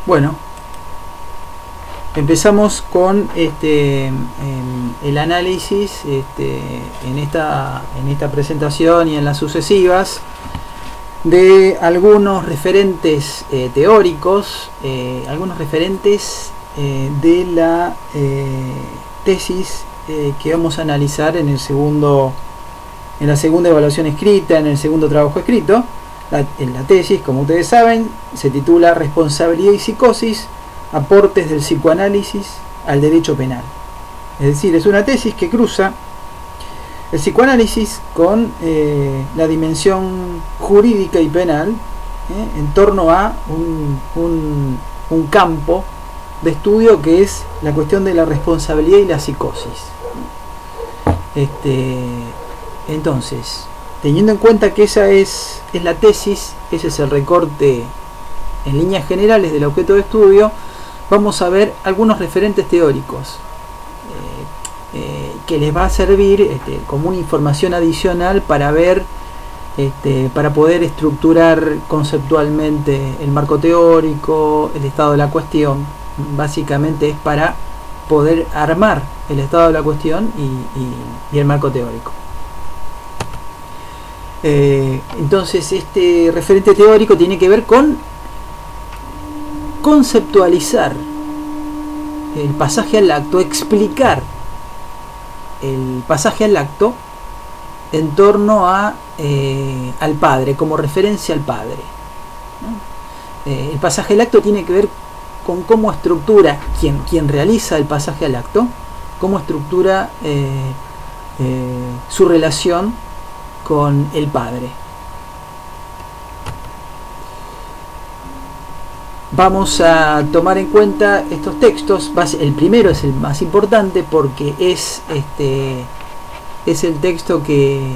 Bueno, empezamos con el análisis en esta presentación y en las sucesivas de algunos referentes teóricos, algunos referentes de la tesis que vamos a analizar en la segunda evaluación escrita, en el segundo trabajo escrito. En la tesis, como ustedes saben, se titula Responsabilidad y psicosis, aportes del psicoanálisis al derecho penal. Es decir, es una tesis que cruza el psicoanálisis con la dimensión jurídica y penal en torno a un campo de estudio que es la cuestión de la responsabilidad y la psicosis. Entonces, teniendo en cuenta que esa es la tesis, ese es el recorte en líneas generales del objeto de estudio, vamos a ver algunos referentes teóricos que les va a servir como una información adicional para ver, para poder estructurar conceptualmente el marco teórico, el estado de la cuestión. Básicamente es para poder armar el estado de la cuestión y el marco teórico. Entonces este referente teórico tiene que ver con conceptualizar el pasaje al acto, explicar el pasaje al acto en torno al padre, como referencia al padre, ¿no? El pasaje al acto tiene que ver con cómo estructura quien realiza el pasaje al acto, cómo estructura su relación con el padre. Vamos a tomar en cuenta estos textos. El primero es el más importante porque es el texto que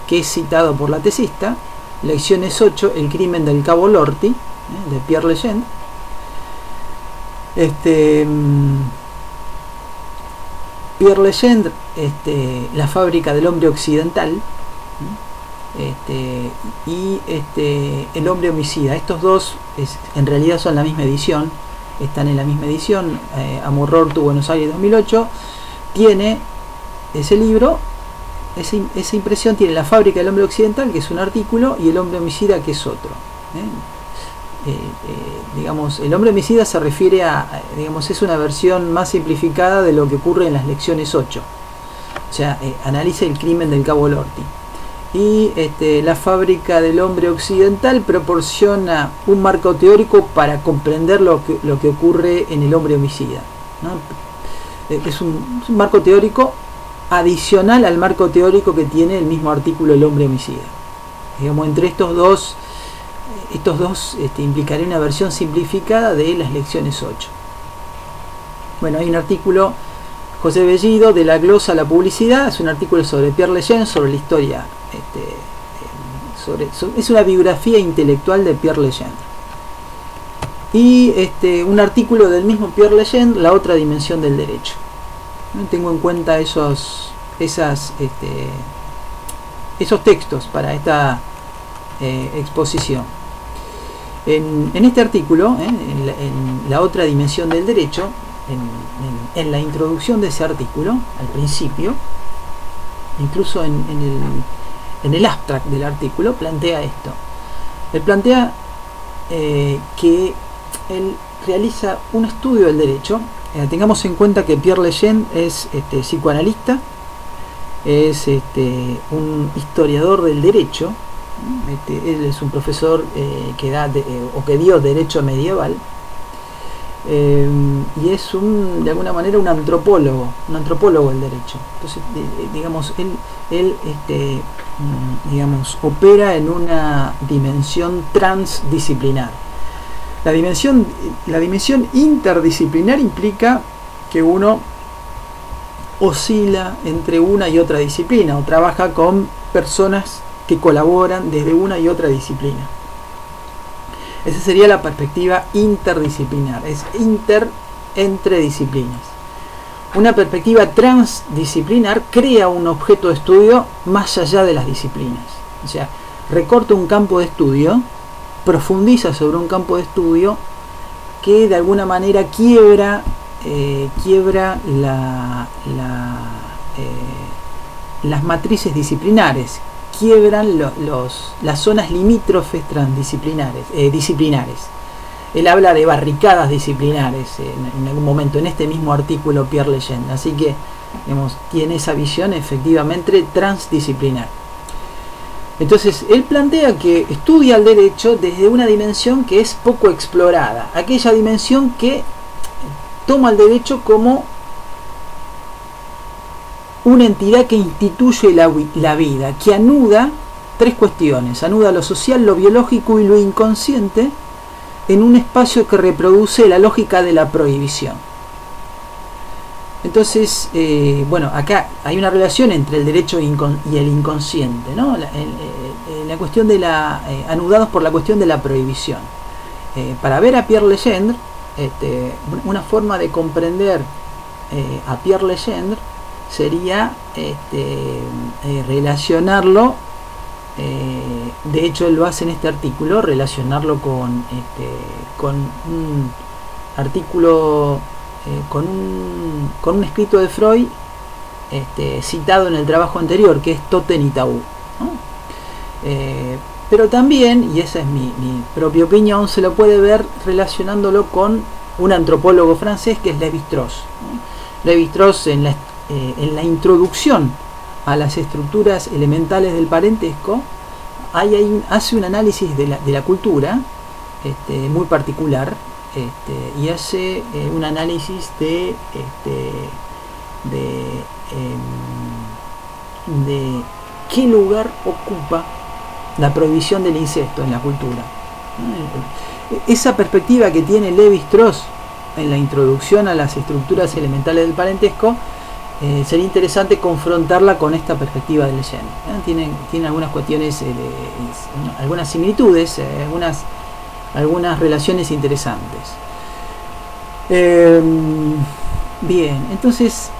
es citado por la tesista, Lecciones 8, El crimen del cabo Lorty, de Pierre Legendre. Pierre Legendre, La fábrica del hombre occidental, y El hombre homicida. Estos dos en realidad son la misma edición, están en la misma edición. Amurrortu, Buenos Aires 2008, tiene ese libro, esa impresión tiene La fábrica del hombre occidental, que es un artículo, y El hombre homicida, que es otro. Digamos, El hombre homicida se refiere a, es una versión más simplificada de lo que ocurre en las Lecciones 8, o sea, analiza el crimen del cabo Lorty. Y La fábrica del hombre occidental proporciona un marco teórico para comprender lo que ocurre en El hombre homicida, ¿no? Es un marco teórico adicional al marco teórico que tiene el mismo artículo El hombre homicida. Digamos, entre estos dos implicaría una versión simplificada de las Lecciones 8. Bueno, hay un artículo, José Bellido, de la glosa a la publicidad, es un artículo sobre Pierre Legendre, sobre la historia, es una biografía intelectual de Pierre Legendre. Y un artículo del mismo Pierre Legendre, La otra dimensión del derecho. Tengo en cuenta esos textos para esta exposición. En este artículo, en La otra dimensión del derecho, en la introducción de ese artículo, al principio, incluso en el abstract del artículo, plantea esto. Él plantea que él realiza un estudio del derecho. Tengamos en cuenta que Pierre Legendre es psicoanalista, es un historiador del derecho. Él es un profesor que dio derecho medieval, y es de alguna manera un antropólogo del derecho. Entonces, él opera en una dimensión transdisciplinar. La dimensión interdisciplinar implica que uno oscila entre una y otra disciplina, o trabaja con personas que colaboran desde una y otra disciplina. Esa sería la perspectiva interdisciplinar, es entre disciplinas. Una perspectiva transdisciplinar crea un objeto de estudio más allá de las disciplinas. O sea, recorta un campo de estudio, profundiza sobre un campo de estudio que de alguna manera quiebra las matrices disciplinares, quiebran las zonas limítrofes transdisciplinares, disciplinares. Él habla de barricadas disciplinares en algún momento, en este mismo artículo Pierre Legendre. Así que, digamos, tiene esa visión efectivamente transdisciplinar. Entonces, él plantea que estudia el derecho desde una dimensión que es poco explorada, aquella dimensión que toma el derecho como una entidad que instituye la vida, que anuda tres cuestiones: anuda lo social, lo biológico y lo inconsciente en un espacio que reproduce la lógica de la prohibición. Entonces, bueno, acá hay una relación entre el derecho y el inconsciente, ¿no? La cuestión de anudados por la cuestión de la prohibición. Para ver a Pierre Legendre, una forma de comprender a Pierre Legendre sería relacionarlo, de hecho él lo hace en este artículo, relacionarlo con un artículo, con un escrito de Freud citado en el trabajo anterior, que es Totem y Tabú, ¿no? Pero también, y esa es mi propia opinión, se lo puede ver relacionándolo con un antropólogo francés que es Lévi-Strauss, ¿no? Lévi-Strauss en la introducción a las estructuras elementales del parentesco hace un análisis de la cultura muy particular, y hace un análisis de qué lugar ocupa la prohibición del incesto en la cultura. Esa perspectiva que tiene Lévi-Strauss en la introducción a las estructuras elementales del parentesco, sería interesante confrontarla con esta perspectiva de Legendre. Tiene algunas cuestiones, algunas similitudes, algunas relaciones interesantes. Bien, entonces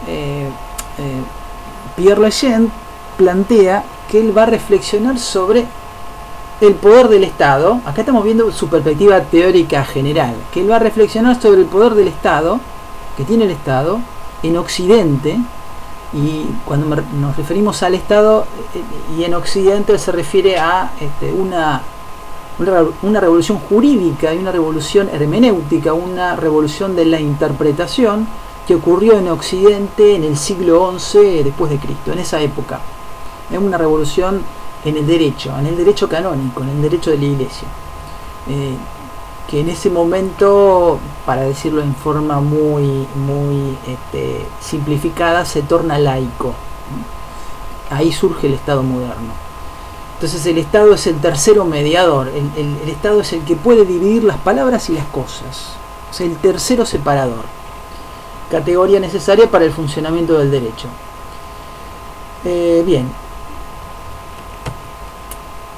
Pierre Legendre plantea que él va a reflexionar sobre el poder del Estado. Acá estamos viendo su perspectiva teórica general, que él va a reflexionar sobre el poder del Estado, que tiene el Estado en Occidente. Y cuando nos referimos al Estado y en Occidente, se refiere a una revolución jurídica y una revolución hermenéutica, una revolución de la interpretación que ocurrió en Occidente en el siglo XI después de Cristo, en esa época. Es una revolución en el derecho canónico, en el derecho de la Iglesia, que en ese momento, para decirlo en forma muy simplificada, se torna laico. Ahí surge el Estado moderno. Entonces el Estado es el tercero mediador, el Estado es el que puede dividir las palabras y las cosas, es el tercero separador, categoría necesaria para el funcionamiento del derecho. Bien,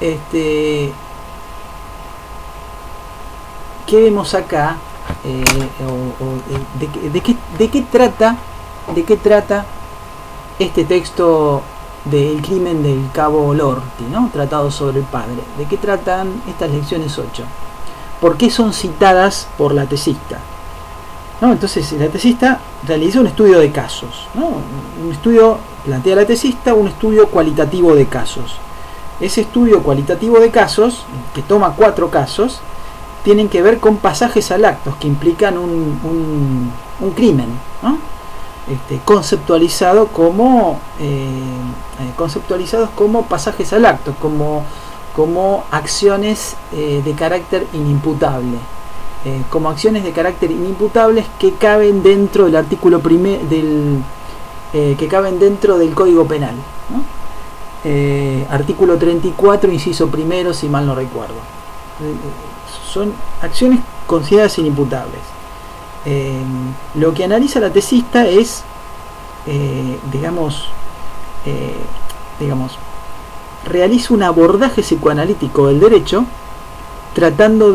¿qué vemos acá? ¿De qué trata este texto del crimen del cabo Lorty, ¿no? Tratado sobre el padre? ¿De qué tratan estas lecciones 8? ¿Por qué son citadas por la tesista? ¿No? Entonces la tesista realiza un estudio de casos, ¿no? Plantea la tesista un estudio cualitativo de casos. Ese estudio cualitativo de casos, que toma 4 casos, tienen que ver con pasajes al acto que implican un crimen, ¿no? Conceptualizados como pasajes al acto, como acciones de carácter inimputable, como acciones de carácter inimputables que caben dentro del artículo que caben dentro del Código Penal, ¿no? Artículo 34, inciso primero, si mal no recuerdo. Son acciones consideradas inimputables. Lo que analiza la tesista es, realiza un abordaje psicoanalítico del derecho, tratando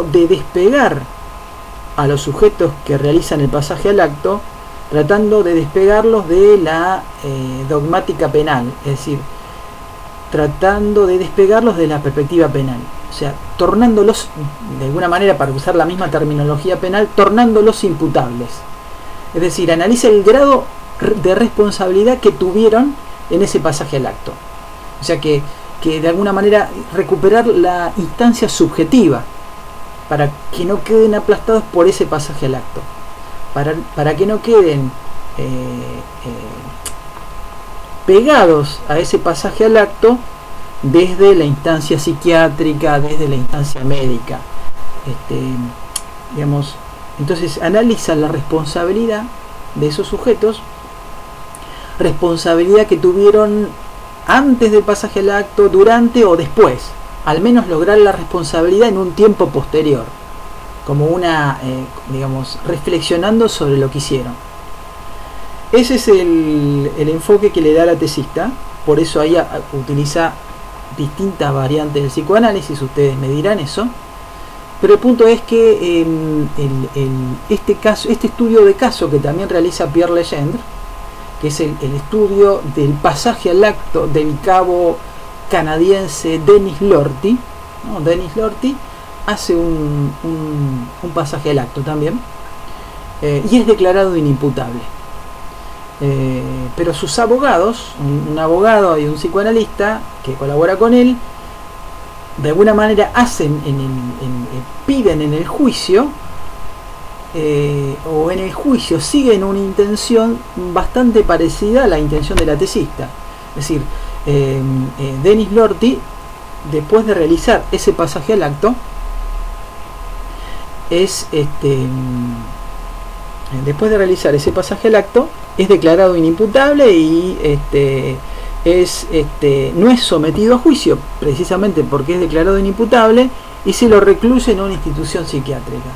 de despegar a los sujetos que realizan el pasaje al acto, tratando de despegarlos de la dogmática penal, es decir, tratando de despegarlos de la perspectiva penal. o sea, tornándolos, de alguna manera, para usar la misma terminología penal, tornándolos imputables. Es decir, analiza el grado de responsabilidad que tuvieron en ese pasaje al acto. O sea, que de alguna manera recuperar la instancia subjetiva, para que no queden aplastados por ese pasaje al acto, para que no queden pegados a ese pasaje al acto desde la instancia psiquiátrica, desde la instancia médica. Digamos, entonces analiza la responsabilidad de esos sujetos, responsabilidad que tuvieron antes del pasaje al acto, durante o después, al menos lograr la responsabilidad en un tiempo posterior, como una, digamos, reflexionando sobre lo que hicieron. Ese es el enfoque que le da la tesista. Por eso ahí utiliza distintas variantes del psicoanálisis, ustedes me dirán eso. Pero el punto es que este estudio de caso que también realiza Pierre Legendre, que es el estudio del pasaje al acto del cabo canadiense Denis Lortie, ¿no? Denis Lortie hace un pasaje al acto también, y es declarado inimputable. Pero sus abogados, un abogado y un psicoanalista que colabora con él, de alguna manera piden en el juicio, o en el juicio siguen una intención bastante parecida a la intención de la tesista. Es decir, Denis Lortie, después de realizar ese pasaje al acto, es declarado inimputable y no es sometido a juicio, precisamente porque es declarado inimputable, y se lo recluye en una institución psiquiátrica.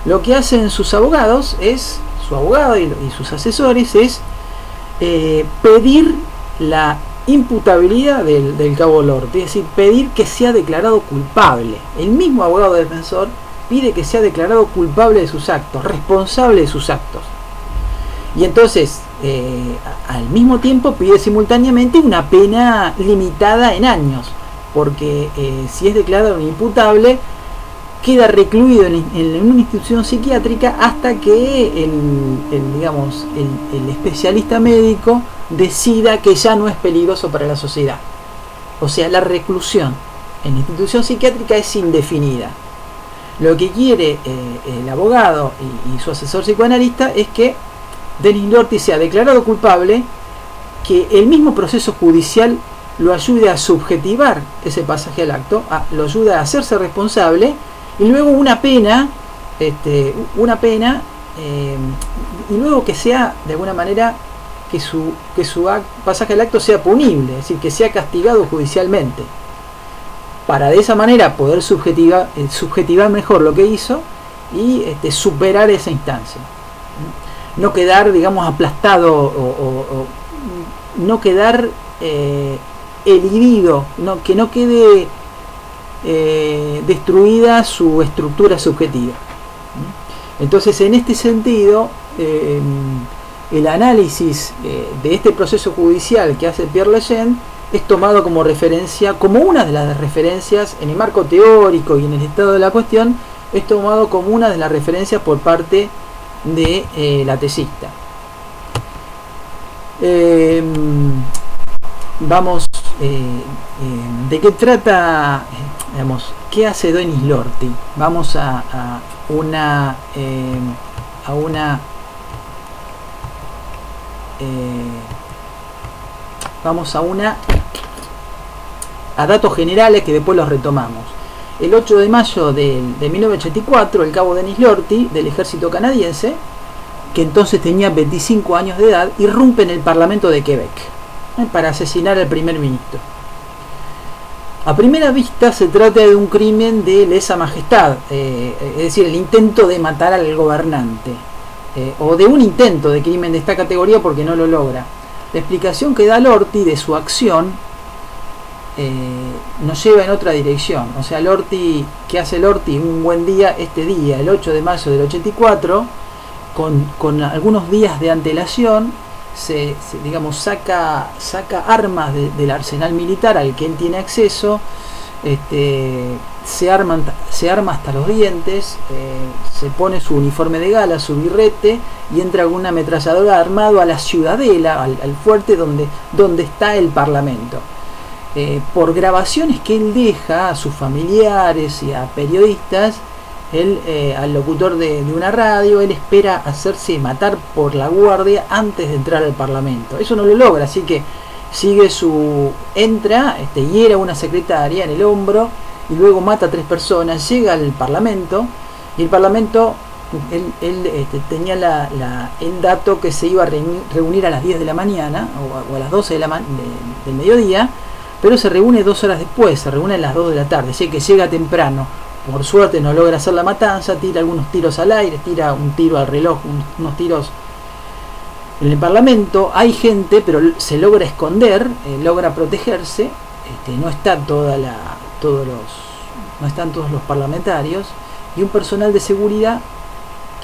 Lo que hacen sus abogados su abogado y sus asesores es pedir la imputabilidad del cabo Lortie, es decir, pedir que sea declarado culpable. El mismo abogado defensor pide que sea declarado culpable de sus actos, responsable de sus actos. Y entonces, al mismo tiempo, pide simultáneamente una pena limitada en años, porque si es declarado imputable, queda recluido en una institución psiquiátrica hasta que el especialista médico decida que ya no es peligroso para la sociedad. O sea, la reclusión en la institución psiquiátrica es indefinida. Lo que quiere el abogado y su asesor psicoanalista es que Denis Lortie sea declarado culpable, que el mismo proceso judicial lo ayude a subjetivar ese pasaje al acto, lo ayude a hacerse responsable, y luego una pena, y luego que sea de alguna manera que su pasaje al acto sea punible, es decir, que sea castigado judicialmente, para de esa manera poder subjetivar mejor lo que hizo y superar esa instancia. No quedar, digamos, aplastado o no quedar elidido, que no quede destruida su estructura subjetiva. Entonces, en este sentido, el análisis de este proceso judicial que hace Pierre Legendre es tomado como referencia, como una de las referencias en el marco teórico y en el estado de la cuestión, es tomado como una de las referencias por parte de la tesista. Vamos, ¿de qué trata, qué hace Denis Lortie? Vamos a datos generales que después los retomamos. El 8 de mayo de 1984, el cabo Denis Lortie, del ejército canadiense, que entonces tenía 25 años de edad, irrumpe en el Parlamento de Quebec para asesinar al primer ministro. A primera vista se trata de un crimen de lesa majestad, es decir, el intento de matar al gobernante, o de un intento de crimen de esta categoría porque no lo logra. La explicación que da Lortie de su acción nos lleva en otra dirección. O sea, ¿qué hace Lortie? Un buen día, el 8 de mayo del 84, con algunos días de antelación, saca armas del arsenal militar al que él tiene acceso, se arma hasta los dientes, se pone su uniforme de gala, su birrete, y entra con una ametralladora armado a la ciudadela, al fuerte donde está el Parlamento. Por grabaciones que él deja a sus familiares y a periodistas, al locutor de una radio, él espera hacerse matar por la guardia antes de entrar al Parlamento. Eso no lo logra, así que entra, hiera a una secretaria en el hombro y luego mata a 3 personas, llega al Parlamento, y el Parlamento, él tenía el dato que se iba a reunir a las 10 de la mañana o a las 12 del mediodía, pero se reúne 2 horas después, se reúne a las 2 de la tarde, así que llega temprano. Por suerte no logra hacer la matanza, tira algunos tiros al aire, tira un tiro al reloj, unos tiros. En el Parlamento hay gente, pero se logra esconder, logra protegerse. No están todos los parlamentarios, y un personal de seguridad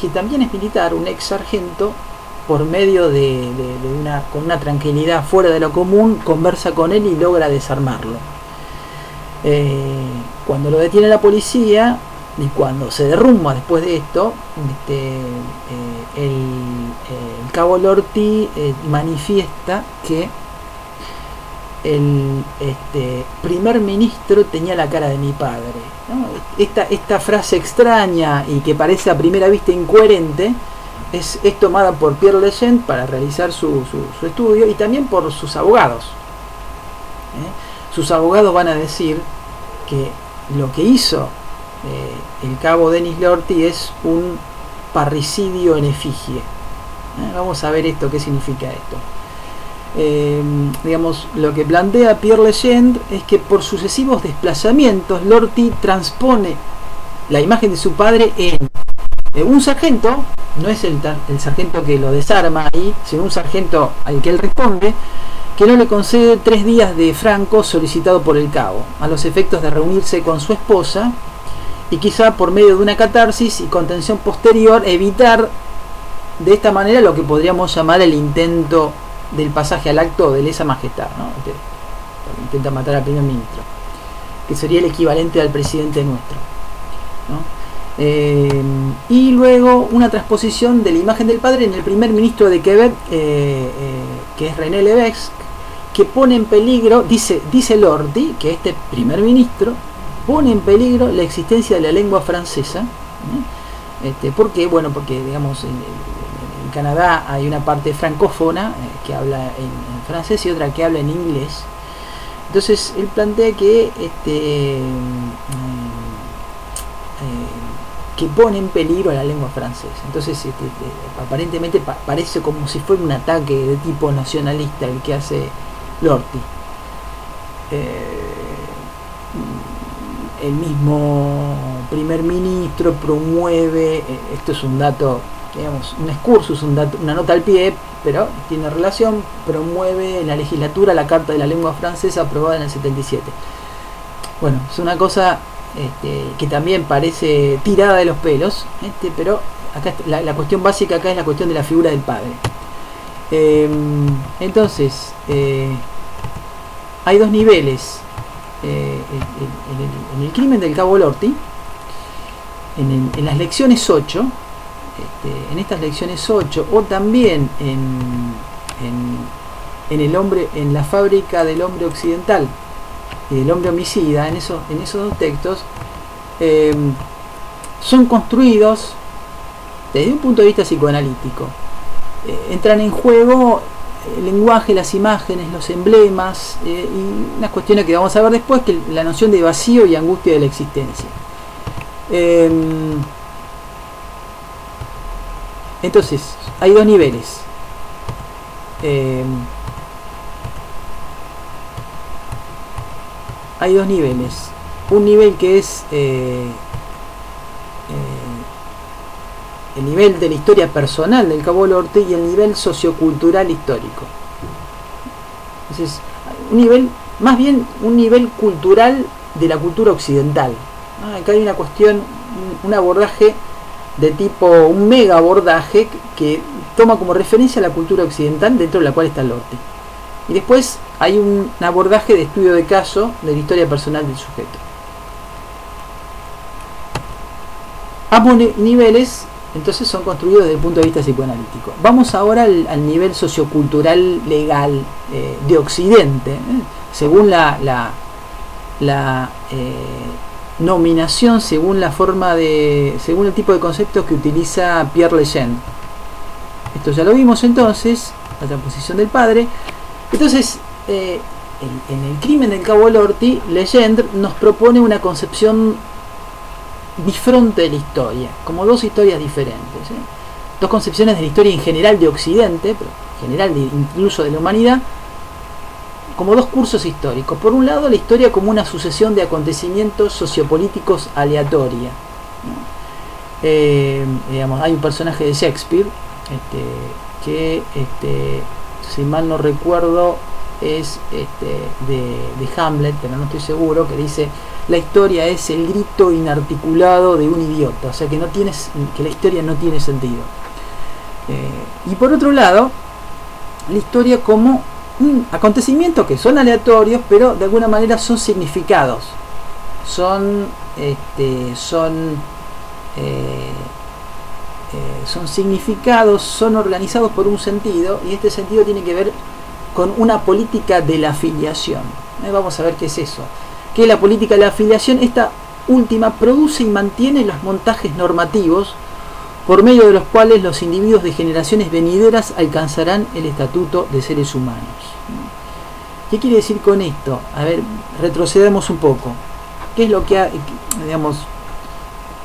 que también es militar, un ex sargento, por medio con una tranquilidad fuera de lo común, conversa con él y logra desarmarlo. Cuando lo detiene la policía y cuando se derrumba después de esto, el cabo Lorty manifiesta que el primer ministro tenía la cara de mi padre, ¿no? Esta frase extraña y que parece a primera vista incoherente es tomada por Pierre Legendre para realizar su estudio, y también por sus abogados. Sus abogados van a decir que lo que hizo el cabo Denis Lorty es un parricidio en efigie. Vamos a ver qué significa esto. Lo que plantea Pierre Legendre es que por sucesivos desplazamientos Lorty transpone la imagen de su padre en un sargento, no es el sargento que lo desarma ahí, sino un sargento al que él responde, que no le concede 3 días de franco solicitado por el cabo, a los efectos de reunirse con su esposa, y quizá por medio de una catarsis y contención posterior evitar de esta manera lo que podríamos llamar el intento del pasaje al acto de lesa majestad, ¿no? Intenta matar al primer ministro, que sería el equivalente al presidente nuestro, ¿no? Y luego una transposición de la imagen del padre en el primer ministro de Quebec, que es René Lévesque, que pone en peligro, dice Lorty, que este primer ministro pone en peligro la existencia de la lengua francesa. ¿Por qué? Bueno, porque digamos en Canadá hay una parte francófona que habla en francés y otra que habla en inglés. Entonces él plantea que que pone en peligro a la lengua francesa. Entonces aparentemente parece como si fuera un ataque de tipo nacionalista el que hace Lorty. El mismo primer ministro promueve, esto es un dato, digamos, un excursus, una nota al pie, pero tiene relación, promueve en la legislatura la Carta de la Lengua Francesa aprobada en el 77. Bueno, es una cosa que también parece tirada de los pelos, pero acá la cuestión básica acá es la cuestión de la figura del padre. Entonces, hay 2 niveles en el crimen del cabo Lorty. En las lecciones 8, en estas lecciones 8, o también en la fábrica del hombre occidental y del hombre homicida, en esos 2 textos, son construidos desde un punto de vista psicoanalítico. Entran en juego el lenguaje, las imágenes, los emblemas, y unas cuestiones que vamos a ver después, que la noción de vacío y angustia de la existencia. Entonces, hay 2 niveles. Hay 2 niveles. Un nivel que es el nivel de la historia personal del cabo Lorty, y el nivel sociocultural histórico. Entonces, un nivel, más bien un nivel cultural de la cultura occidental. Acá hay una cuestión, un abordaje de tipo, un mega abordaje que toma como referencia la cultura occidental, dentro de la cual está Lorty. Y después hay un abordaje de estudio de caso de la historia personal del sujeto. Ambos niveles entonces son construidos desde el punto de vista psicoanalítico. Vamos ahora al nivel sociocultural legal de Occidente, según la nominación, según el tipo de conceptos que utiliza Pierre Legendre. Esto ya lo vimos entonces, la transposición del padre. Entonces, en el crimen del Cabo Lorty, Legendre nos propone una concepción bifronte de la historia, como dos historias diferentes, dos concepciones de la historia en general de Occidente, pero en general incluso de la humanidad, como dos cursos históricos. Por un lado, la historia como una sucesión de acontecimientos sociopolíticos aleatoria, ¿no? Digamos, hay un personaje de Shakespeare que si mal no recuerdo es de Hamlet, pero no estoy seguro, que dice: la historia es el grito inarticulado de un idiota, o sea que la historia no tiene sentido. Y por otro lado, la historia como acontecimientos que son aleatorios, pero de alguna manera son significados, son significados, son organizados por un sentido, y este sentido tiene que ver con una política de la afiliación. Vamos a ver qué es eso. ¿Qué es la política de la afiliación? Esta última produce y mantiene los montajes normativos por medio de los cuales los individuos de generaciones venideras alcanzarán el estatuto de seres humanos. ¿Qué quiere decir con esto? A ver, retrocedamos un poco. ¿Qué es lo que digamos,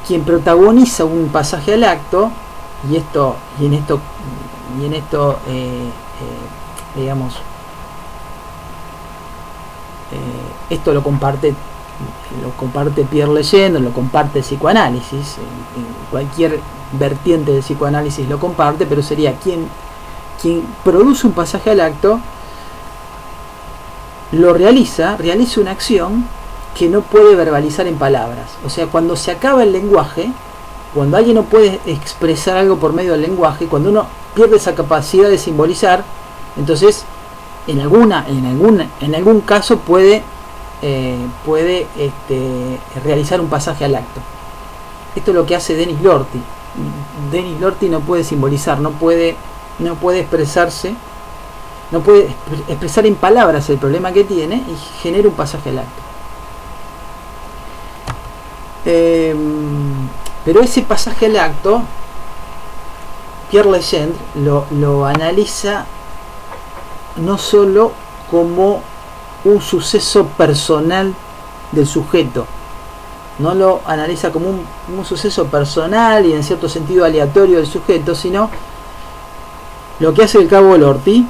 quien protagoniza un pasaje al acto, y en esto digamos, esto lo comparte Pierre Legendre, lo comparte el psicoanálisis, en cualquier vertiente del psicoanálisis lo comparte, pero sería quien produce un pasaje al acto, lo realiza una acción que no puede verbalizar en palabras. O sea, cuando se acaba el lenguaje, cuando alguien no puede expresar algo por medio del lenguaje, cuando uno pierde esa capacidad de simbolizar, entonces en algún caso puede realizar un pasaje al acto. Esto es lo que hace Denis Lorty. Denis Lorty no puede simbolizar, no puede expresarse, no puede expresar en palabras el problema que tiene, y genera un pasaje al acto. Pero ese pasaje al acto, Pierre Legendre lo analiza no solo como un suceso personal del sujeto, no lo analiza como un suceso personal y en cierto sentido aleatorio del sujeto, sino lo que hace el Cabo Lorty,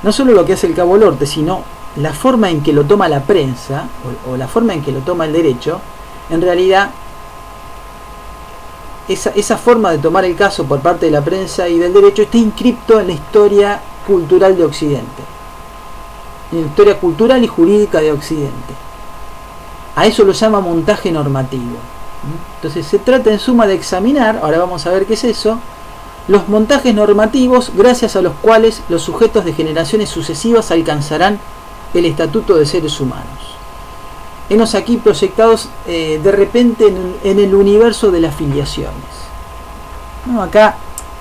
no solo lo que hace el Cabo Lorty, sino la forma en que lo toma la prensa o la forma en que lo toma el derecho. En realidad, esa forma de tomar el caso por parte de la prensa y del derecho está inscripto en la historia cultural de Occidente, en la historia cultural y jurídica de Occidente. A eso lo llama montaje normativo. Entonces se trata en suma de examinar, ahora vamos a ver qué es eso, los montajes normativos gracias a los cuales los sujetos de generaciones sucesivas alcanzarán el estatuto de seres humanos. Hemos aquí proyectados de repente en el universo de las filiaciones. Bueno, acá,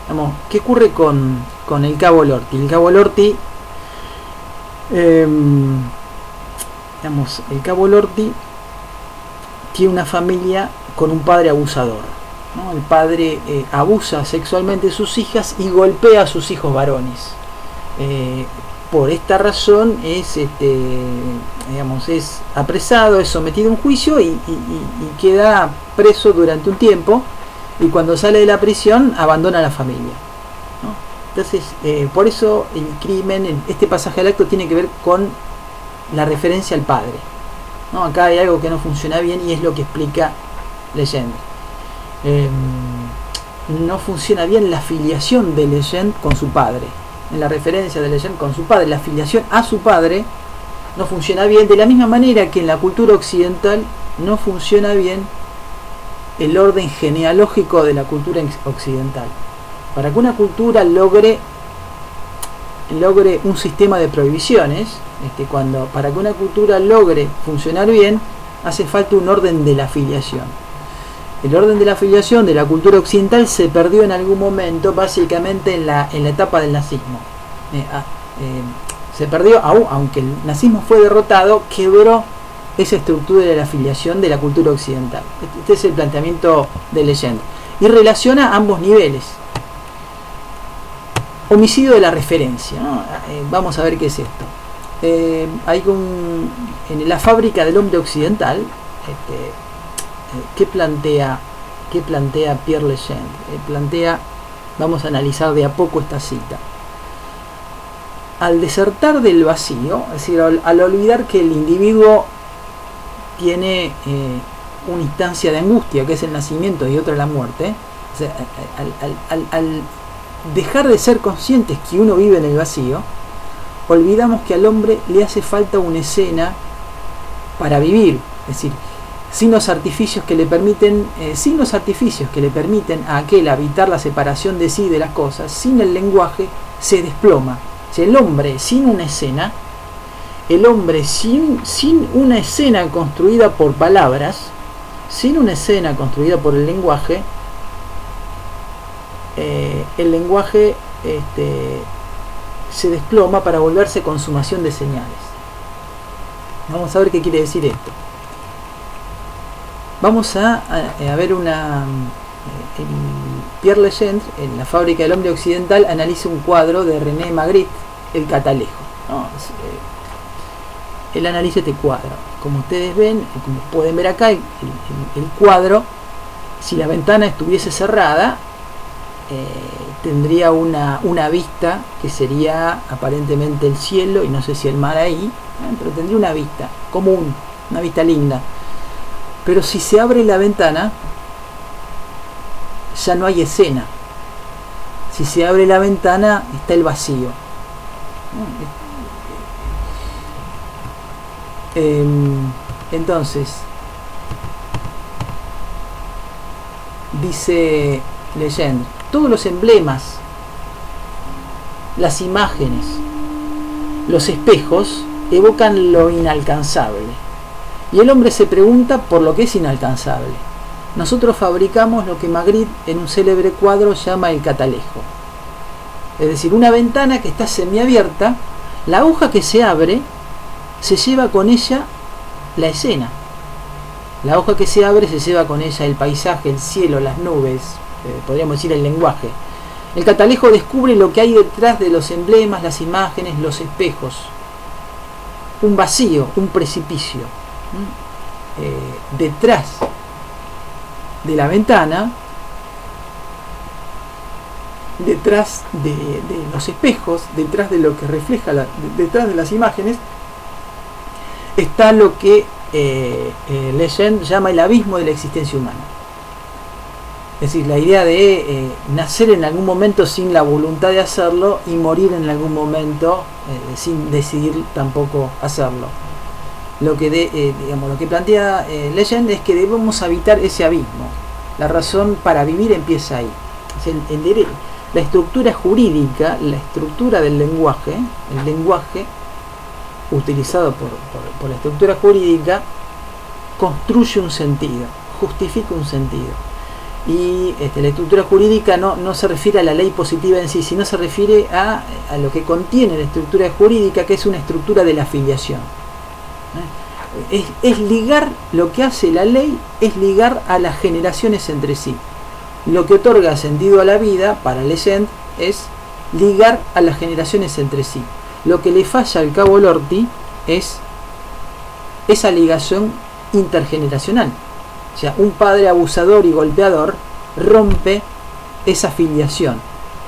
vamos, ¿qué ocurre con el Cabo Lorty? El Cabo Lorty, el Cabo Lorty tiene una familia con un padre abusador, ¿no? El padre abusa sexualmente de sus hijas y golpea a sus hijos varones. Por esta razón es apresado, es sometido a un juicio y queda preso durante un tiempo, y cuando sale de la prisión abandona la familia, ¿no? Entonces, por eso el crimen, este pasaje al acto tiene que ver con la referencia al padre, ¿no? Acá hay algo que no funciona bien y es lo que explica Legendre. No funciona bien la filiación de Legendre con su padre. En la referencia de Legendre con su padre, la filiación a su padre no funciona bien, de la misma manera que en la cultura occidental no funciona bien el orden genealógico de la cultura occidental. Para que una cultura logre un sistema de prohibiciones, para que una cultura logre funcionar bien, hace falta un orden de la filiación. El orden de la afiliación de la cultura occidental se perdió en algún momento, básicamente en la etapa del nazismo. Se perdió, aunque el nazismo fue derrotado, quebró esa estructura de la afiliación de la cultura occidental. Este es el planteamiento de Legendre. Y relaciona ambos niveles. Homicidio de la referencia, ¿no? Vamos a ver qué es esto. En la fábrica del hombre occidental, ¿qué plantea Pierre Legendre? Vamos a analizar de a poco esta cita. Al desertar del vacío, es decir, al olvidar que el individuo tiene una instancia de angustia, que es el nacimiento, y otra la muerte, o sea, al dejar de ser conscientes que uno vive en el vacío, olvidamos que al hombre le hace falta una escena para vivir, es decir, sin los artificios que le permiten a aquel habitar la separación de sí y de las cosas. Sin el lenguaje se desploma. O sea, el hombre sin una escena, el hombre sin una escena construida por palabras, sin una escena construida por el lenguaje se desploma para volverse consumación de señales. Vamos a ver qué quiere decir esto. Vamos a ver Pierre Legendre, en la fábrica del hombre occidental, analiza un cuadro de René Magritte, El Catalejo, ¿no? Él analiza este cuadro. Como ustedes ven, como pueden ver acá, el cuadro, si la ventana estuviese cerrada, tendría una vista que sería aparentemente el cielo, y no sé si el mar ahí, pero tendría una vista común, una vista linda. Pero si se abre la ventana, ya no hay escena. Si se abre la ventana, está el vacío. Entonces, dice Legendre, todos los emblemas, las imágenes, los espejos evocan lo inalcanzable. Y el hombre se pregunta por lo que es inalcanzable. Nosotros fabricamos lo que Magritte en un célebre cuadro llama el catalejo. Es decir, una ventana que está semiabierta, la hoja que se abre se lleva con ella la escena. La hoja que se abre se lleva con ella el paisaje, el cielo, las nubes, podríamos decir el lenguaje. El catalejo descubre lo que hay detrás de los emblemas, las imágenes, los espejos. Un vacío, un precipicio. Detrás de la ventana, detrás de los espejos, detrás de lo que refleja, detrás de las imágenes, está lo que Legendre llama el abismo de la existencia humana. Es decir, la idea de nacer en algún momento sin la voluntad de hacerlo y morir en algún momento sin decidir tampoco hacerlo. Lo que plantea Legendre es que debemos habitar ese abismo. La razón para vivir empieza ahí. La estructura jurídica, la estructura del lenguaje, el lenguaje utilizado por la estructura jurídica, construye un sentido, justifica un sentido. Y la estructura jurídica no se refiere a la ley positiva en sí, sino se refiere a lo que contiene la estructura jurídica, que es una estructura de la afiliación. Es ligar, lo que hace la ley es ligar a las generaciones entre sí. Lo que otorga sentido a la vida para Legendre es ligar a las generaciones entre sí. Lo que le falla al cabo Lorty es esa ligación intergeneracional. O sea, un padre abusador y golpeador rompe esa filiación,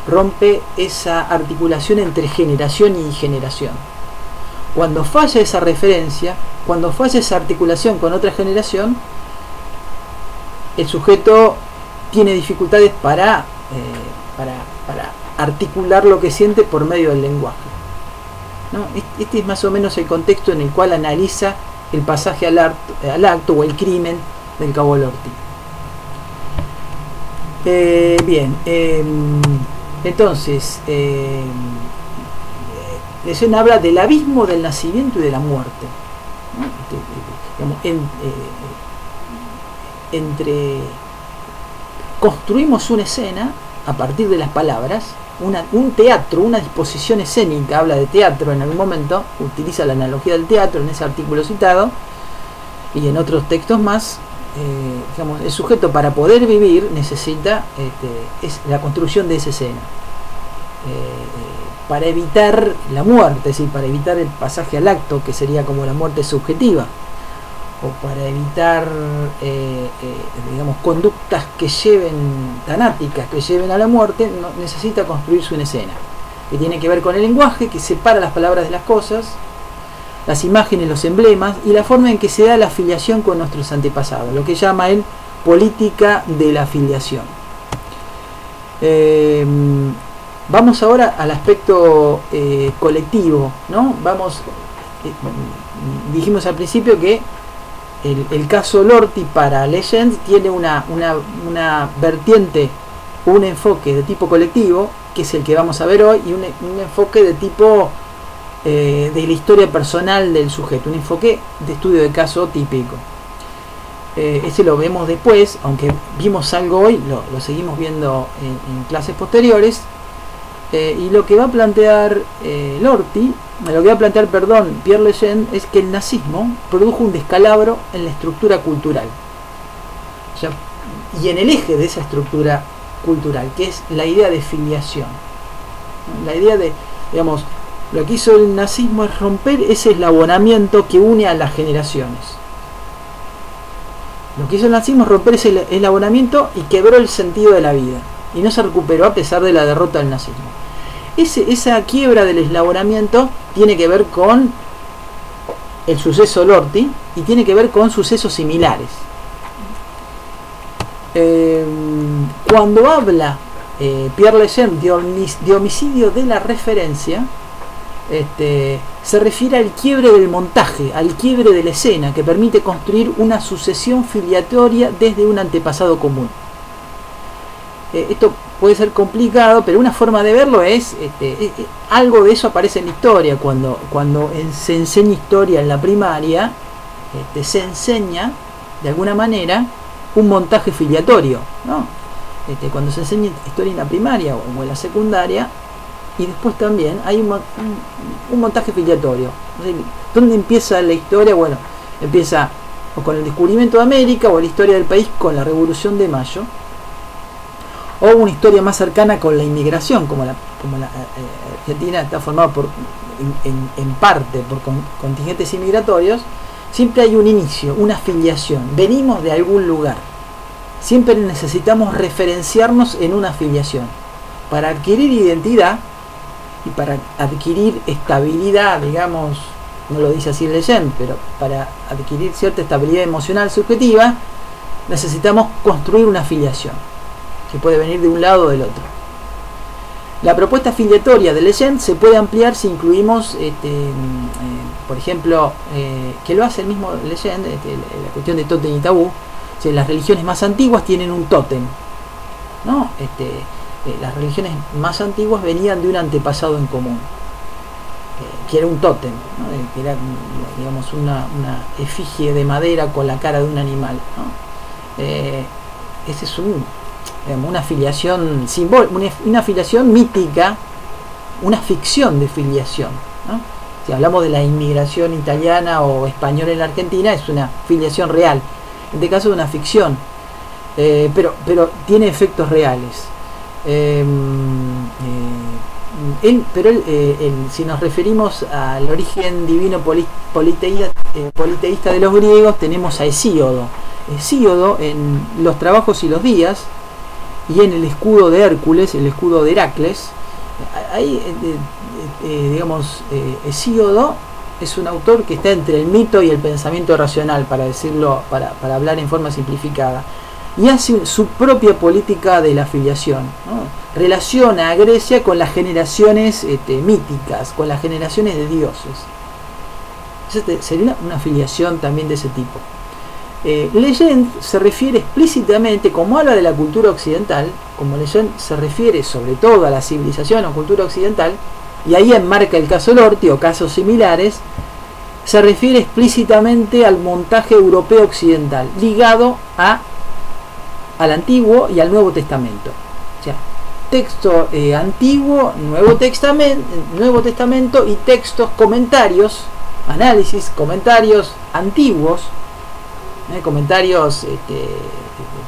rompe esa articulación entre generación y generación. Cuando falla esa referencia, cuando falla esa articulación con otra generación, el sujeto tiene dificultades para articular lo que siente por medio del lenguaje, ¿no? Este es más o menos el contexto en el cual analiza el pasaje al acto o el crimen del cabo Lorty. Entonces, Legendre habla del abismo del nacimiento y de la muerte, ¿no? construimos una escena a partir de las palabras, un teatro, una disposición escénica, habla de teatro en algún momento, utiliza la analogía del teatro en ese artículo citado, y en otros textos más. Digamos, el sujeto para poder vivir necesita es la construcción de esa escena, para evitar la muerte, es decir, para evitar el pasaje al acto, que sería como la muerte subjetiva, o para evitar digamos, conductas que lleven, tanáticas, que lleven a la muerte. Necesita construirse una escena que tiene que ver con el lenguaje, que separa las palabras de las cosas, las imágenes, los emblemas, y la forma en que se da la afiliación con nuestros antepasados, lo que llama él política de la afiliación. Vamos ahora al aspecto colectivo, ¿no? Dijimos al principio que el caso Lorty para Legend tiene una vertiente, un enfoque de tipo colectivo, que es el que vamos a ver hoy, y un enfoque de tipo de la historia personal del sujeto, un enfoque de estudio de caso típico. Ese lo vemos después, aunque vimos algo hoy, lo seguimos viendo en clases posteriores. Y lo que va a plantear Pierre Legend, es que el nazismo produjo un descalabro en la estructura cultural, y en el eje de esa estructura cultural, que es la idea de filiación, la idea de, digamos, lo que hizo el nazismo es romper ese eslabonamiento que une a las generaciones. Lo que hizo el nazismo es romper ese eslabonamiento y quebró el sentido de la vida, y no se recuperó a pesar de la derrota del nazismo. Esa quiebra del eslabonamiento tiene que ver con el suceso Lorty, y tiene que ver con sucesos similares. Cuando habla Pierre Legend de homicidio de la referencia, se refiere al quiebre del montaje, al quiebre de la escena, que permite construir una sucesión filiatoria desde un antepasado común. Esto puede ser complicado, pero una forma de verlo es, algo de eso aparece en la historia. Cuando se enseña historia en la primaria, se enseña de alguna manera un montaje filiatorio, ¿no? Cuando se enseña historia en la primaria o en la secundaria, y después también hay un montaje filiatorio. ¿Dónde empieza la historia? Bueno, empieza o con el descubrimiento de América, o la historia del país con la Revolución de Mayo, o una historia más cercana con la inmigración, como la Argentina está formada en parte por contingentes inmigratorios. Siempre hay un inicio, una afiliación, venimos de algún lugar, siempre necesitamos referenciarnos en una afiliación para adquirir identidad y para adquirir estabilidad, digamos, no lo dice así Legend, pero para adquirir cierta estabilidad emocional subjetiva necesitamos construir una afiliación que puede venir de un lado o del otro. La propuesta afiliatoria de Legend se puede ampliar si incluimos, por ejemplo, que lo hace el mismo Legend, la cuestión de tótem y tabú. Las religiones más antiguas tienen un tótem, ¿no? Las religiones más antiguas venían de un antepasado en común, que era un tótem, ¿no? Que era, digamos, una efigie de madera con la cara de un animal, ¿no? Ese es una afiliación simbólica, una afiliación mítica, una ficción de filiación, ¿no? Si hablamos de la inmigración italiana o española en la Argentina, es una filiación real. En este caso es una ficción, pero tiene efectos reales. Si nos referimos al origen divino politeísta de los griegos, tenemos a Hesíodo. Hesíodo, en los Trabajos y los Días y en el escudo de Hércules, el escudo de Heracles, ahí, digamos, Hesíodo es un autor que está entre el mito y el pensamiento racional, para decirlo, para hablar en forma simplificada, y hace su propia política de la afiliación, ¿no? Relaciona a Grecia con las generaciones míticas, con las generaciones de dioses. Sería una afiliación también de ese tipo. Legend se refiere explícitamente, como habla de la cultura occidental, como Legend se refiere sobre todo a la civilización o cultura occidental, y ahí enmarca el caso Lorty o casos similares, se refiere explícitamente al montaje europeo occidental, ligado a al Antiguo y al Nuevo Testamento. O sea, texto antiguo, Nuevo Testamento y textos, comentarios, análisis, comentarios antiguos, comentarios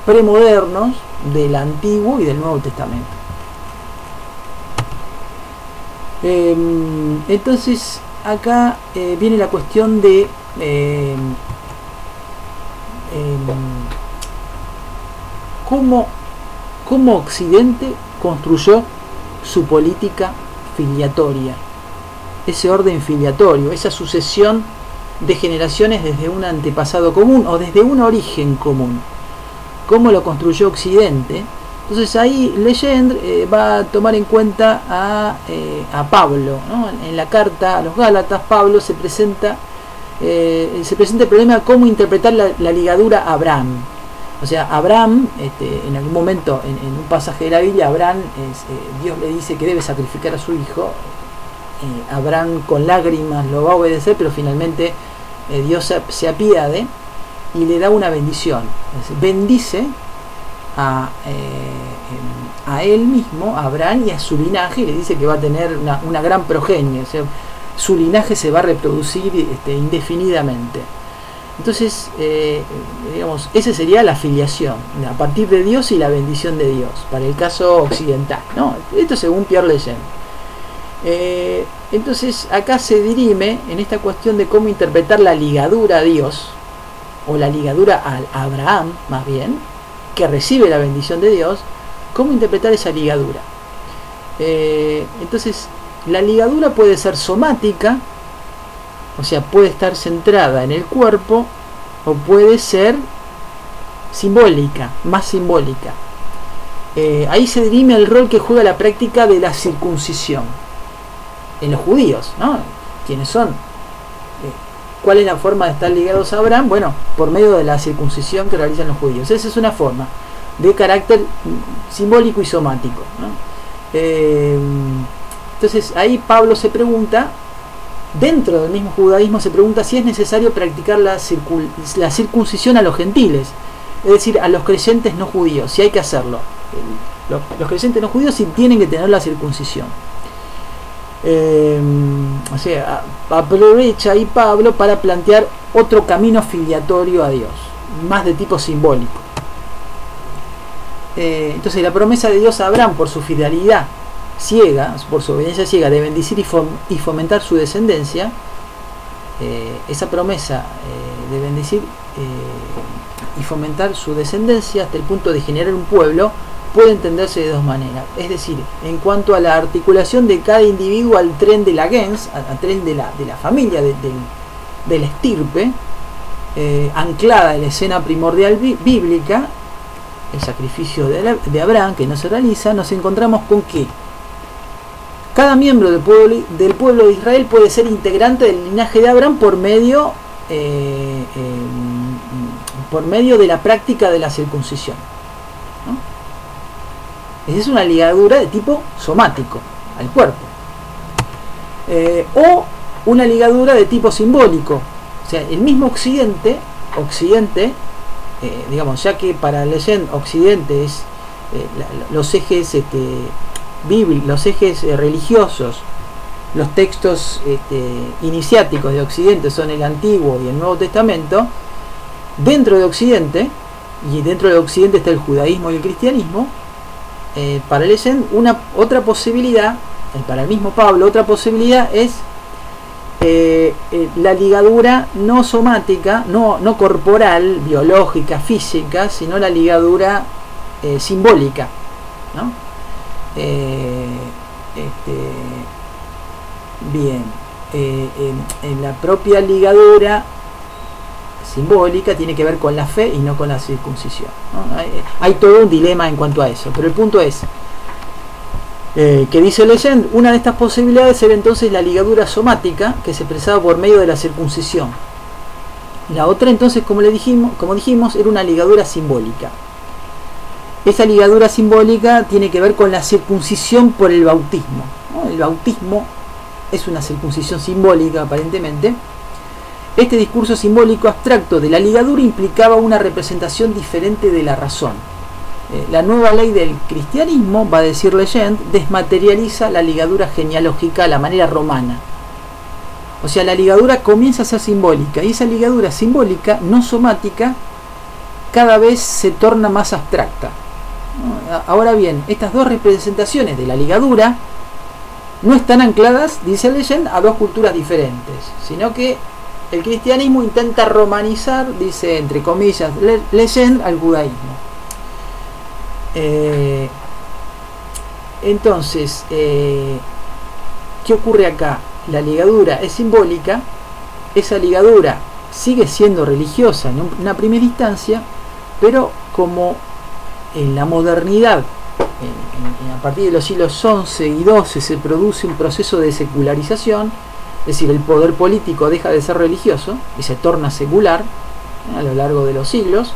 premodernos del Antiguo y del Nuevo Testamento. Entonces acá viene la cuestión de cómo Occidente construyó su política filiatoria, ese orden filiatorio, esa sucesión de generaciones desde un antepasado común o desde un origen común. ¿Cómo lo construyó Occidente? Entonces ahí Legendre va a tomar en cuenta a Pablo, ¿no? En la carta a los Gálatas, Pablo se presenta el problema de cómo interpretar la ligadura a Abraham. O sea, Abraham, en algún momento, en un pasaje de la Biblia, Abraham, Dios le dice que debe sacrificar a su hijo. Abraham con lágrimas lo va a obedecer, pero finalmente Dios se apiade y le da una bendición. Bendice a él mismo, a Abraham, y a su linaje, y le dice que va a tener una gran progenie. O sea, su linaje se va a reproducir indefinidamente. Entonces, digamos, esa sería la filiación, a partir de Dios y la bendición de Dios, para el caso occidental, ¿no? Esto según Pierre Legendre. Entonces, acá se dirime en esta cuestión de cómo interpretar la ligadura a Dios, o la ligadura a Abraham, más bien, que recibe la bendición de Dios, cómo interpretar esa ligadura. Entonces, la ligadura puede ser somática, o sea, puede estar centrada en el cuerpo, o puede ser simbólica, más simbólica. Ahí se dirime el rol que juega la práctica de la circuncisión en los judíos, ¿no? ¿Quiénes son? ¿Cuál es la forma de estar ligados a Abraham? Bueno, por medio de la circuncisión que realizan los judíos. Esa es una forma de carácter simbólico y somático, ¿no? Entonces ahí Pablo se pregunta, dentro del mismo judaísmo se pregunta si es necesario practicar la circuncisión a los gentiles, es decir, a los creyentes no judíos, si hay que hacerlo. Los creyentes no judíos sí tienen que tener la circuncisión. O sea, aprovecha ahí Pablo para plantear otro camino filiatorio a Dios, más de tipo simbólico. Entonces la promesa de Dios a Abraham por su fidelidad ciega, por su obediencia ciega, de bendecir y fomentar su descendencia, esa promesa de bendecir y fomentar su descendencia hasta el punto de generar un pueblo, puede entenderse de dos maneras. Es decir, en cuanto a la articulación de cada individuo al tren de la gens, al tren de la familia, de la estirpe, anclada en la escena primordial bíblica, el sacrificio de Abraham, que no se realiza, nos encontramos con que cada miembro del pueblo de Israel puede ser integrante del linaje de Abraham por medio de la práctica de la circuncisión, ¿no? Esa es una ligadura de tipo somático al cuerpo, o una ligadura de tipo simbólico. O sea, el mismo Occidente, digamos, ya que para Legendre Occidente es los ejes bíblicos, los ejes religiosos, los textos iniciáticos de Occidente son el Antiguo y el Nuevo Testamento. Dentro de Occidente, y dentro de Occidente está el judaísmo y el cristianismo, para Legendre otra posibilidad, para el mismo Pablo, otra posibilidad es la ligadura no somática, no corporal, biológica, física, sino la ligadura simbólica, ¿no? Bien, en la propia ligadura simbólica tiene que ver con la fe y no con la circuncisión, ¿no? Hay todo un dilema en cuanto a eso, pero el punto es que dice Legendre, una de estas posibilidades era entonces la ligadura somática, que se expresaba por medio de la circuncisión. La otra entonces, como dijimos, era una ligadura simbólica. Esa ligadura simbólica tiene que ver con la circuncisión por el bautismo, ¿no? El bautismo es una circuncisión simbólica, aparentemente. Este discurso simbólico abstracto de la ligadura implicaba una representación diferente de la razón. La nueva ley del cristianismo, va a decir Legend, desmaterializa la ligadura genealógica a la manera romana. O sea, la ligadura comienza a ser simbólica, y esa ligadura simbólica, no somática, cada vez se torna más abstracta. Ahora bien, estas dos representaciones de la ligadura no están ancladas, dice Legend, a dos culturas diferentes, sino que el cristianismo intenta romanizar, dice entre comillas Legend, al judaísmo. Entonces, ¿qué ocurre acá? La ligadura es simbólica, esa ligadura sigue siendo religiosa en una primera instancia, pero como en la modernidad, a partir de los siglos XI y XII, se produce un proceso de secularización, es decir, el poder político deja de ser religioso y se torna secular a lo largo de los siglos.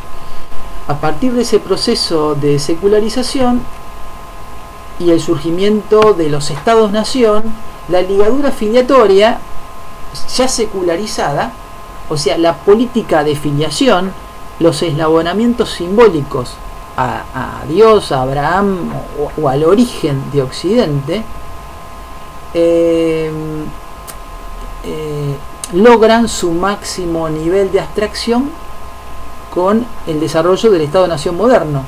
A partir de ese proceso de secularización y el surgimiento de los estados-nación, la ligadura filiatoria, ya secularizada, o sea, la política de filiación, los eslabonamientos simbólicos a Dios, a Abraham o al origen de Occidente, logran su máximo nivel de abstracción con el desarrollo del Estado-Nación moderno.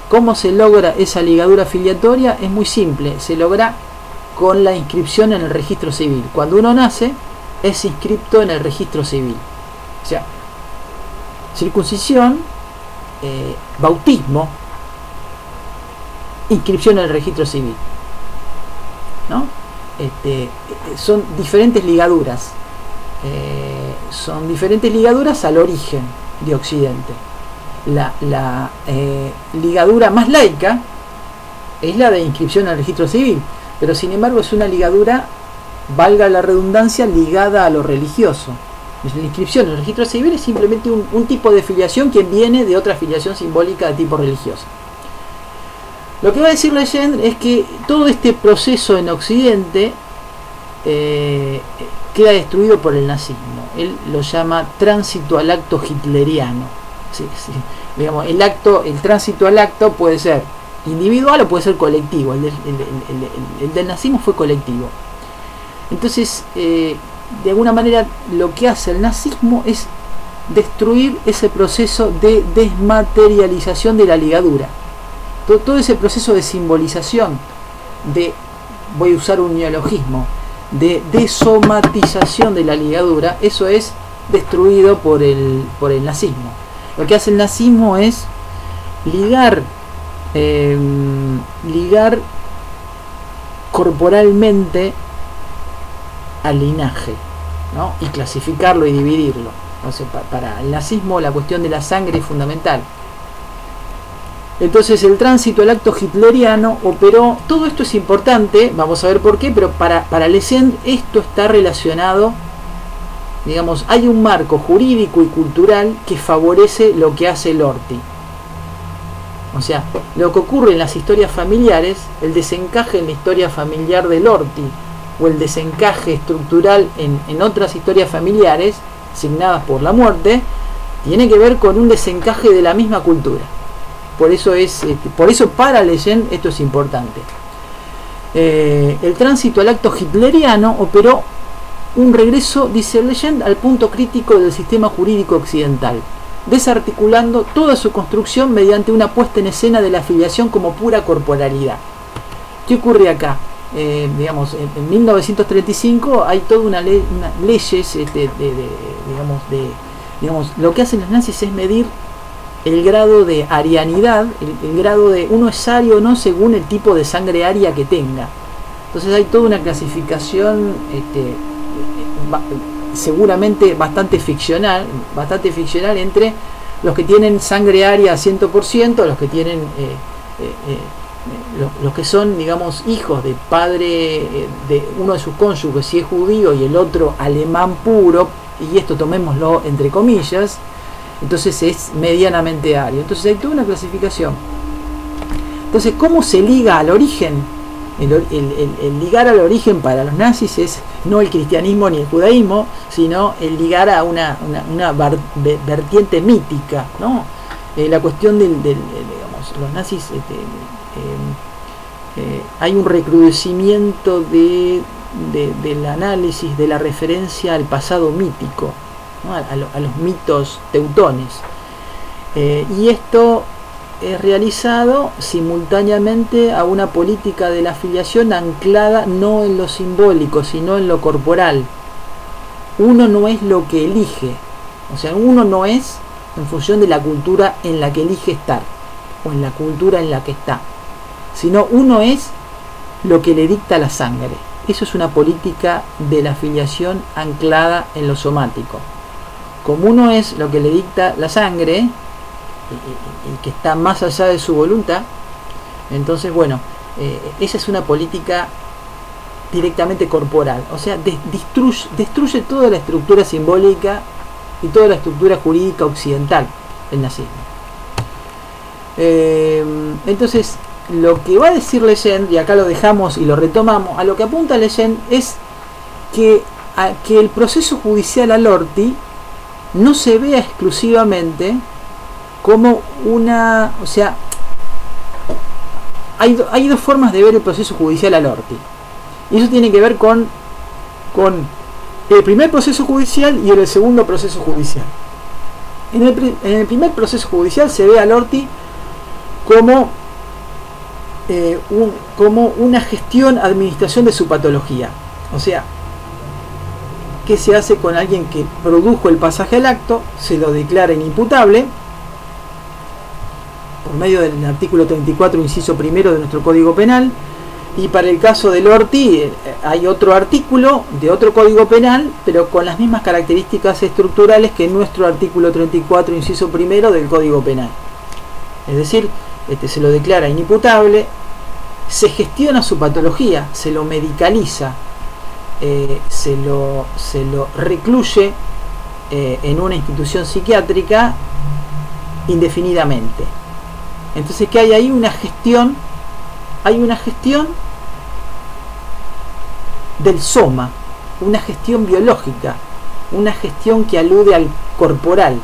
¿Cómo se logra esa ligadura filiatoria? Es muy simple, se logra con la inscripción en el registro civil. Cuando uno nace, es inscripto en el registro civil. O sea, circuncisión, bautismo, inscripción en el registro civil, ¿no? Son diferentes ligaduras. Son diferentes ligaduras al origen de Occidente. La ligadura más laica es la de inscripción al registro civil, pero sin embargo es una ligadura, valga la redundancia, ligada a lo religioso. La inscripción en el registro civil es simplemente un tipo de filiación que viene de otra filiación simbólica de tipo religioso. Lo que va a decir Legend es que todo este proceso en Occidente queda destruido por el nazismo. Él lo llama tránsito al acto hitleriano. Sí. Digamos, el tránsito al acto puede ser individual o puede ser colectivo. El del nazismo fue colectivo. Entonces, de alguna manera, lo que hace el nazismo es destruir ese proceso de desmaterialización de la ligadura. Todo ese proceso de simbolización, voy a usar un neologismo, de desomatización de la ligadura, eso es destruido por el nazismo. Lo que hace el nazismo es ligar corporalmente al linaje, ¿no? Y clasificarlo y dividirlo. Entonces, para el nazismo la cuestión de la sangre es fundamental. Entonces el tránsito al acto hitleriano operó. Todo esto es importante, vamos a ver por qué, pero para Legend esto está relacionado, digamos, hay un marco jurídico y cultural que favorece lo que hace Lorty. O sea, lo que ocurre en las historias familiares, el desencaje en la historia familiar de Lorty o el desencaje estructural en otras historias familiares signadas por la muerte, tiene que ver con un desencaje de la misma cultura. Por eso para Legend esto es importante. El tránsito al acto hitleriano operó un regreso, dice Legend, al punto crítico del sistema jurídico occidental, desarticulando toda su construcción mediante una puesta en escena de la afiliación como pura corporalidad. ¿Qué ocurre acá? Digamos, en 1935 hay toda unas leyes, digamos, lo que hacen los nazis es medir el grado de arianidad, el grado de uno es ario o no según el tipo de sangre aria que tenga. Entonces hay toda una clasificación seguramente bastante ficcional entre los que tienen sangre aria 100%, los que tienen los que son, digamos, hijos de padre de uno de sus cónyuges si es judío y el otro alemán puro, y esto tomémoslo entre comillas, entonces es medianamente ario. Entonces hay toda una clasificación. Entonces, ¿cómo se liga al origen? El ligar al origen para los nazis es no el cristianismo ni el judaísmo, sino el ligar a una vertiente mítica, ¿no? La cuestión digamos, nazis hay un recrudecimiento del análisis, de la referencia al pasado mítico, ¿no? a los mitos teutones, y esto es realizado simultáneamente a una política de la afiliación anclada no en lo simbólico, sino en lo corporal. Uno no es lo que elige, o sea, uno no es en función de la cultura en la que elige estar, o en la cultura en la que está, sino uno es lo que le dicta la sangre. Eso es una política de la afiliación anclada en lo somático. Como uno es lo que le dicta la sangre, y que está más allá de su voluntad, entonces bueno, esa es una política directamente corporal, o sea, destruye toda la estructura simbólica y toda la estructura jurídica occidental del nazismo. Entonces lo que va a decir Leyen, y acá lo dejamos y lo retomamos, a lo que apunta Leyen es que el proceso judicial a Lorty no se vea exclusivamente como una, o sea, hay dos formas de ver el proceso judicial a Lorty, y eso tiene que ver con el primer proceso judicial y el segundo proceso judicial. En el primer proceso judicial se ve a Lorty como una gestión, administración de su patología, o sea, ¿qué se hace con alguien que produjo el pasaje al acto? Se lo declara inimputable por medio del artículo 34, inciso primero de nuestro Código Penal, y para el caso de Lorty hay otro artículo de otro Código Penal, pero con las mismas características estructurales que nuestro artículo 34, inciso primero del Código Penal. Es decir, se lo declara inimputable, se gestiona su patología, se lo medicaliza, se lo recluye en una institución psiquiátrica indefinidamente. Entonces, ¿qué hay ahí? Hay una gestión del soma, una gestión biológica, una gestión que alude al corporal.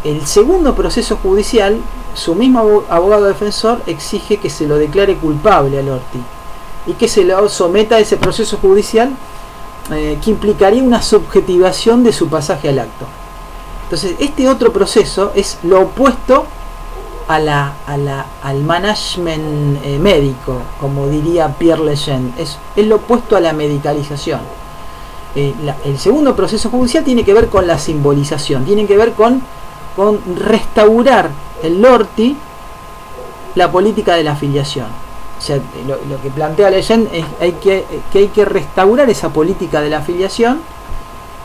El segundo proceso judicial, su mismo abogado defensor exige que se lo declare culpable a Lorty y que se lo someta a ese proceso judicial, que implicaría una subjetivación de su pasaje al acto. Entonces, este otro proceso es lo opuesto al management médico, como diría Pierre Leyen, es lo opuesto a la medicalización. El segundo proceso judicial tiene que ver con la simbolización, tiene que ver con restaurar en Lorty la política de la afiliación. O sea, lo que plantea Leyen es que hay que restaurar esa política de la afiliación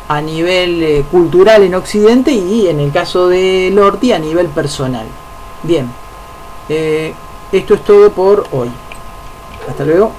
a nivel cultural en Occidente, y en el caso de Lorty a nivel personal. Bien, esto es todo por hoy. Hasta luego.